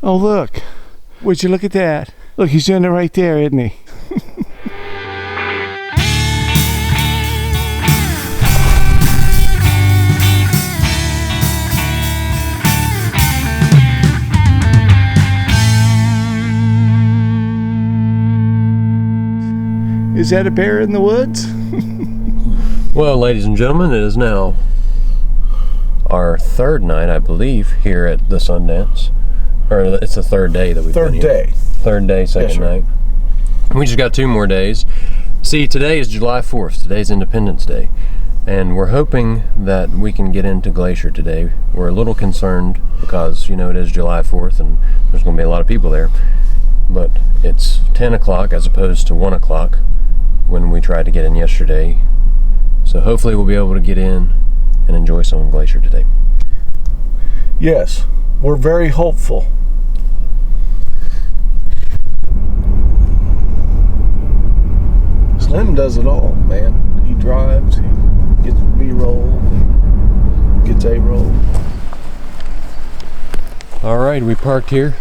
Oh, look. Would you look at that? Look, he's doing it right there, isn't he? Is that a bear in the woods? Well, ladies and gentlemen, it is now our third night, I believe, here at the Sundance. Or it's the third day that we've been here. Third day, second night. We just got 2 more days. See, today is July 4th. Today's Independence Day. And we're hoping that we can get into Glacier today. We're a little concerned because, you know, it is July 4th and there's going to be a lot of people there. But it's 10 o'clock as opposed to 1 o'clock when we tried to get in yesterday. So hopefully we'll be able to get in and enjoy some of Glacier today. Yes, we're very hopeful. Slim does it all, man. He drives, he gets B-roll, he gets A-roll. All right, we parked here.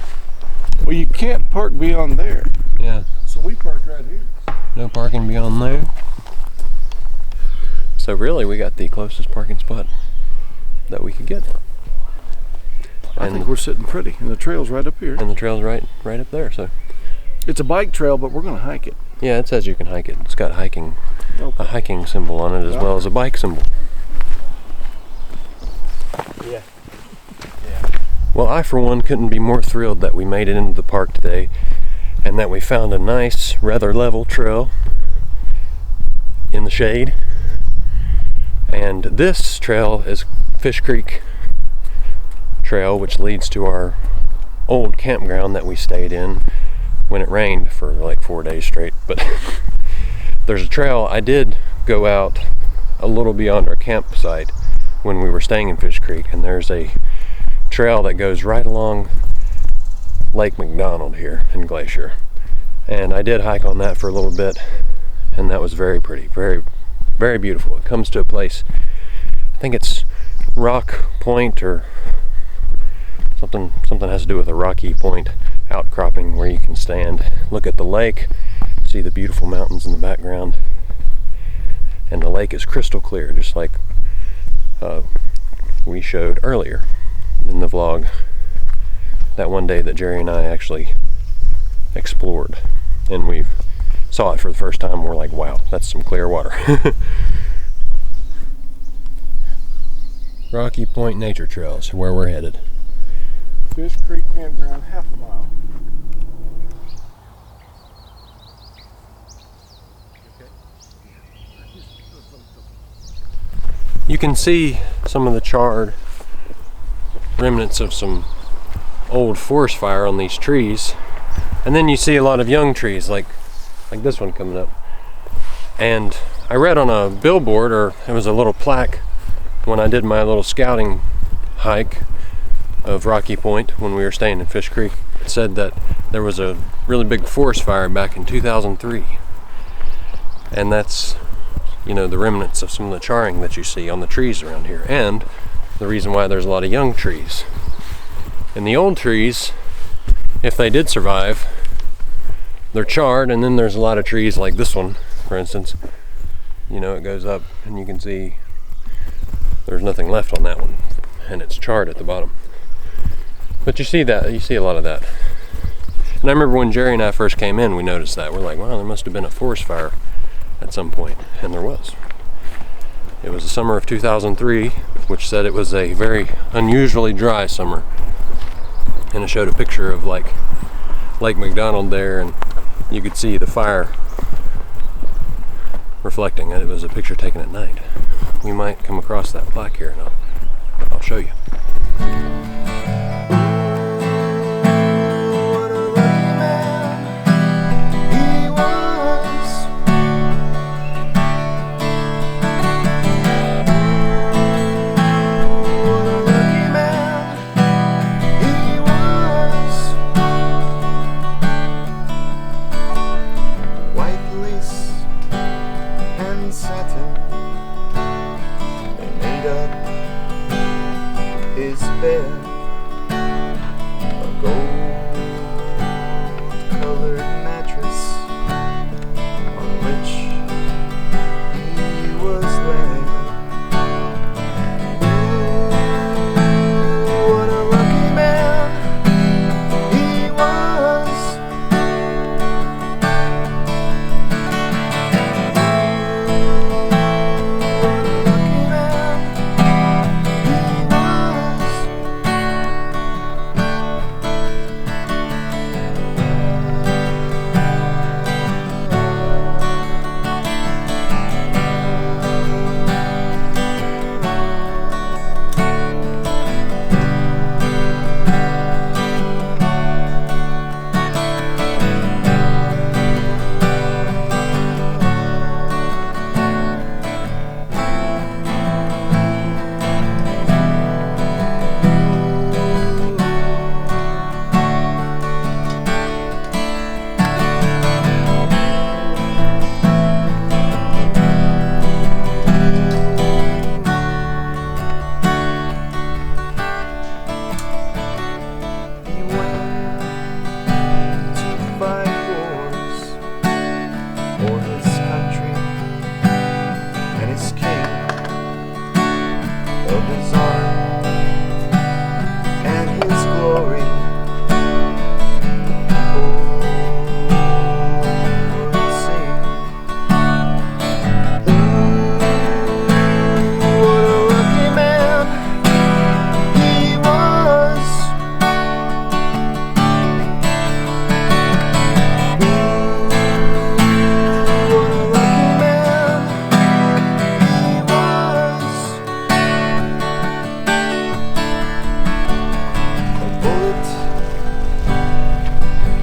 Well, you can't park beyond there. Yeah. So we parked right here. No parking beyond there. So really, we got the closest parking spot that we could get. I think we're sitting pretty, and the trail's right up here. And the trail's right up there. So it's a bike trail, but we're going to hike it. Yeah, it says you can hike it. It's got a hiking symbol on it as well as a bike symbol. Yeah. Well, I for one couldn't be more thrilled that we made it into the park today and that we found a nice, rather level trail in the shade. And this trail is Fish Creek Trail, which leads to our old campground that we stayed in when it rained for like 4 days straight. But there's a trail. I did go out a little beyond our campsite when we were staying in Fish Creek, and there's a trail that goes right along Lake McDonald here in Glacier. And I did hike on that for a little bit, and that was very pretty, very, very beautiful. It comes to a place, I think it's Rock Point or something has to do with a rocky point outcropping where you can stand, look at the lake, see the beautiful mountains in the background, and the lake is crystal clear, just like we showed earlier in the vlog that one day that Jerry and I actually explored, and we saw it for the first time. We're like, wow, that's some clear water. Rocky Point Nature Trails, where we're headed. Fish Creek Campground, half a mile. You can see some of the charred remnants of some old forest fire on these trees, and then you see a lot of young trees like this one coming up. And I read on a billboard, or it was a little plaque when I did my little scouting hike of Rocky Point when we were staying in Fish Creek, it said that there was a really big forest fire back in 2003, and that's, you know, the remnants of some of the charring that you see on the trees around here, and the reason why there's a lot of young trees. And the old trees, if they did survive, they're charred, and then there's a lot of trees like this one, for instance. You know, it goes up and you can see there's nothing left on that one, and it's charred at the bottom. But you see that, you see a lot of that. And I remember when Jerry and I first came in, we noticed that. We're like, wow, there must have been a forest fire at some point, and there was. It was the summer of 2003, which said it was a very unusually dry summer. And it showed a picture of like Lake McDonald there, and you could see the fire reflecting it. It was a picture taken at night. We might come across that plaque here, and I'll show you. Satin, they made up his bed.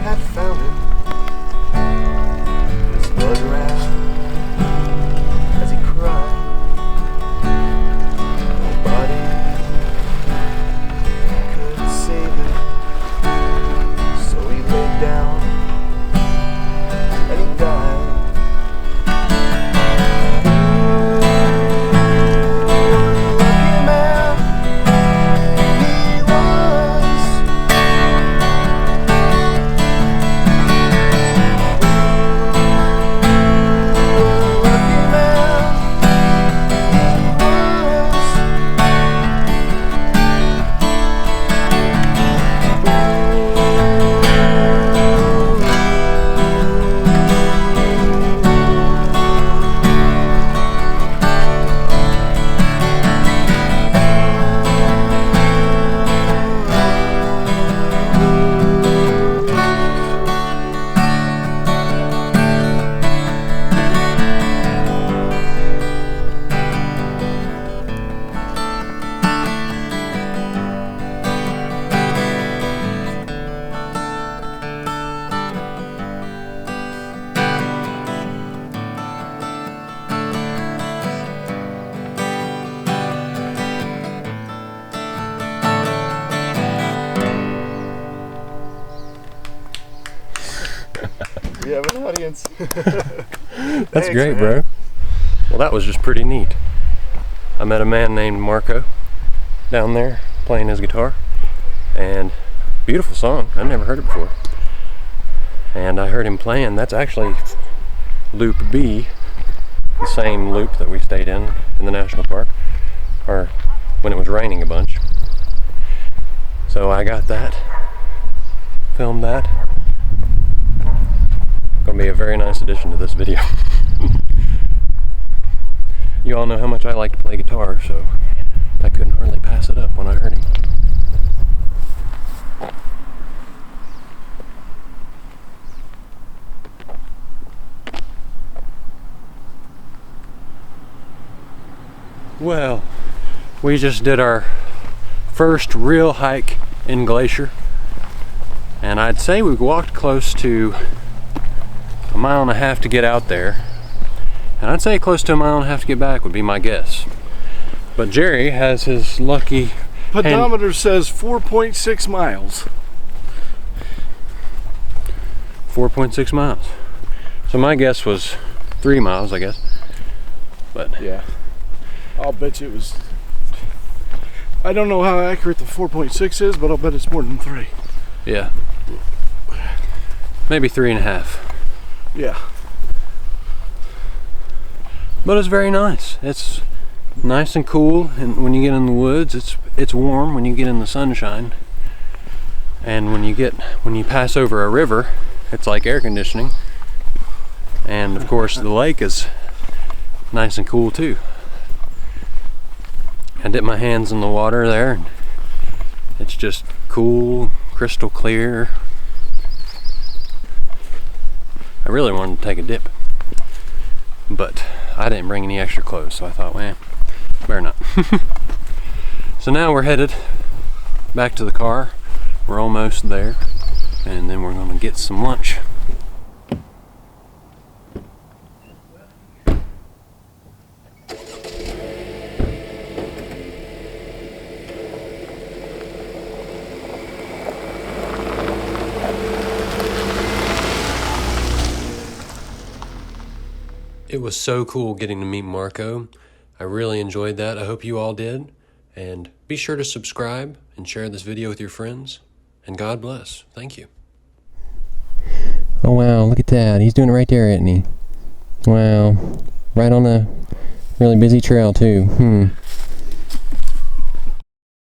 had found him. Just dug around as he cried. Nobody could save him, so he laid down and he died. Lucky man he was. Lucky man he was. We have an audience. That's Thanks, great, man. bro. Well, that was just pretty neat. I met a man named Marco down there playing his guitar, and beautiful song. I've never heard it before. And I heard him playing. That's actually Loop B, the same loop that we stayed in the national park, or when it was raining a bunch. So I got that, filmed that. Gonna be a very nice addition to this video. You all know how much I like to play guitar, so I couldn't hardly pass it up when I heard him. Well, we just did our first real hike in Glacier, and I'd say we walked close to 1.5 miles to get out there, and I'd say close to 1.5 miles to get back would be my guess. But Jerry has his lucky Pedometer says 4.6 miles. 4.6 miles. So my guess was 3 miles, I guess. But Yeah. I'll bet you it was. I don't know how accurate the 4.6 is, but I'll bet it's more than 3. yeah, maybe 3.5. Yeah. But it's very nice. It's nice and cool, and when you get in the woods, it's warm when you get in the sunshine. And when you pass over a river, it's like air conditioning. And of course the lake is nice and cool too. I dip my hands in the water there, and it's just cool, crystal clear. I really wanted to take a dip, but I didn't bring any extra clothes, so I thought, well, better not. So now we're headed back to the car. We're almost there, and then we're gonna get some lunch. It was so cool getting to meet Marco. I really enjoyed that. I hope you all did. And be sure to subscribe and share this video with your friends. And God bless. Thank you. Oh wow, look at that. He's doing it right there, isn't he? Wow. Right on a really busy trail too.